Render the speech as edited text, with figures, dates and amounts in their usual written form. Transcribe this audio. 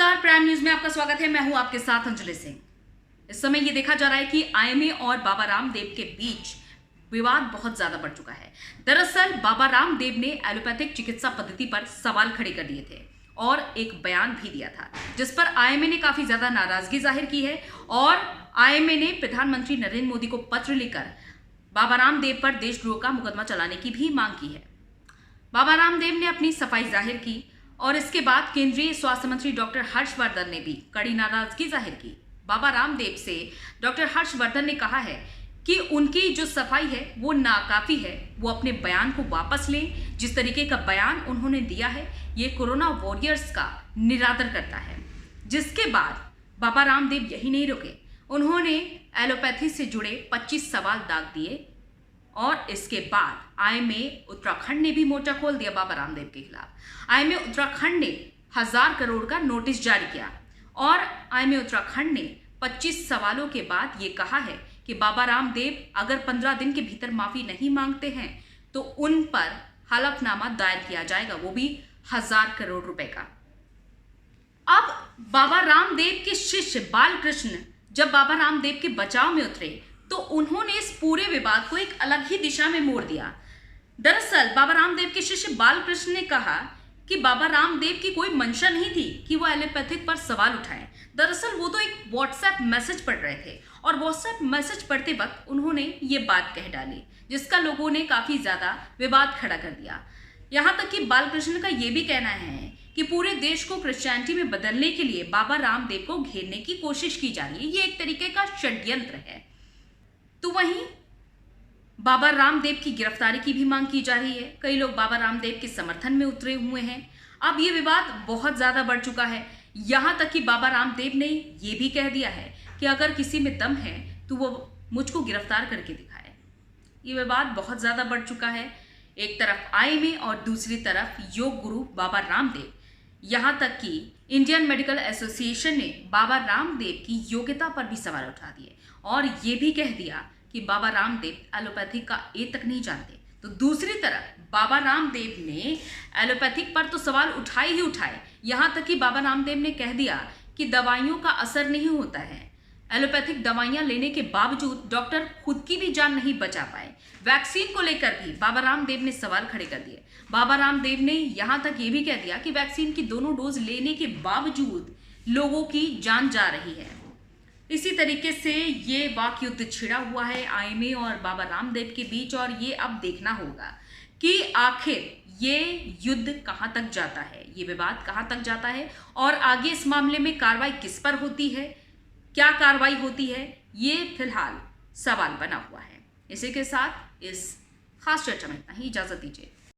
नमस्कार, prime news में आपका स्वागत है। मैं हूं आपके साथ अंजलि सिंह। इस समय ये देखा जा रहा है कि आईएमए और बाबा रामदेव के बीच विवाद बहुत ज्यादा बढ़ चुका है। दरअसल बाबा रामदेव ने एलोपैथिक चिकित्सा पद्धति पर सवाल खड़े कर दिए थे और एक बयान भी दिया था, जिस पर आईएमए ने काफी ज्यादा नाराजगी जाहिर की है और आईएमए ने प्रधानमंत्री नरेंद्र मोदी को पत्र लिखकर बाबा रामदेव पर देशद्रोह का मुकदमा चलाने की भी मांग की है। बाबा रामदेव ने अपनी सफाई जाहिर की और इसके बाद केंद्रीय स्वास्थ्य मंत्री डॉक्टर हर्षवर्धन ने भी कड़ी नाराजगी जाहिर की। बाबा रामदेव से डॉक्टर हर्षवर्धन ने कहा है कि उनकी जो सफाई है वो नाकाफी है, वो अपने बयान को वापस लें। जिस तरीके का बयान उन्होंने दिया है ये कोरोना वॉरियर्स का निरादर करता है। जिसके बाद बाबा रामदेव यही नहीं रुके, उन्होंने एलोपैथी से जुड़े 25 सवाल दाग दिए और इसके बाद आईएमए उत्तराखंड ने भी मोर्चा खोल दिया बाबा रामदेव के खिलाफ। आईएमए उत्तराखंड ने 1000 करोड़ का नोटिस जारी किया और आईएमए उत्तराखंड ने 25 सवालों के बाद ये कहा है कि बाबा रामदेव अगर 15 दिन के भीतर माफी नहीं मांगते हैं तो उन पर हलफनामा दायर किया जाएगा, वो भी 1000 करोड़ रुपए का। अब बाबा रामदेव के शिष्य बालकृष्ण जब बाबा रामदेव के बचाव में उतरे तो उन्होंने इस पूरे विवाद को एक अलग ही दिशा में मोड़ दिया। दरअसल बाबा रामदेव के शिष्य बालकृष्ण ने कहा कि बाबा रामदेव की कोई मंशा नहीं थी कि वो एलोपैथिक पर सवाल उठाएं। दरअसल वो तो एक व्हाट्सएप मैसेज पढ़ रहे थे और व्हाट्सएप मैसेज पढ़ते वक्त उन्होंने ये बात कह डाली, जिसका लोगों ने काफी ज्यादा विवाद खड़ा कर दिया। यहाँ तक कि बालकृष्ण का ये भी कहना है कि पूरे देश को क्रिश्चियनिटी में बदलने के लिए बाबा रामदेव को घेरने की कोशिश की जा रही है। ये एक तरीके का षड्यंत्र है। तो वहीं बाबा रामदेव की गिरफ्तारी की भी मांग की जा रही है। कई लोग बाबा रामदेव के समर्थन में उतरे हुए हैं। अब ये विवाद बहुत ज्यादा बढ़ चुका है, यहां तक कि बाबा रामदेव ने ये भी कह दिया है कि अगर किसी में दम है तो वो मुझको गिरफ्तार करके दिखाए। ये विवाद बहुत ज्यादा बढ़ चुका है। एक तरफ आईएमए और दूसरी तरफ योग गुरु बाबा रामदेव। यहां तक कि इंडियन मेडिकल एसोसिएशन ने बाबा रामदेव की योग्यता पर भी सवाल उठा दिए और ये भी कह दिया कि बाबा रामदेव एलोपैथिक का ए तक नहीं जानते। तो दूसरी तरफ बाबा रामदेव ने एलोपैथिक पर तो सवाल उठाए ही उठाए, यहां तक कि बाबा रामदेव ने कह दिया कि दवाइयों का असर नहीं होता है। एलोपैथिक दवाइयां लेने के बावजूद डॉक्टर खुद की भी जान नहीं बचा पाए। वैक्सीन को लेकर भी बाबा रामदेव ने सवाल खड़े कर दिए। बाबा रामदेव ने यहां तक ये भी कह दिया कि वैक्सीन की दोनों डोज लेने के बावजूद लोगों की जान जा रही है। इसी तरीके से ये वाक युद्ध छिड़ा हुआ है आईएमए और बाबा रामदेव के बीच और ये अब देखना होगा कि आखिर ये युद्ध कहां तक जाता है, ये विवाद कहां तक जाता है और आगे इस मामले में कार्रवाई किस पर होती है, क्या कार्रवाई होती है, ये फिलहाल सवाल बना हुआ है। इसी के साथ इस खास चर्चा में इतना ही, इजाजत दीजिए।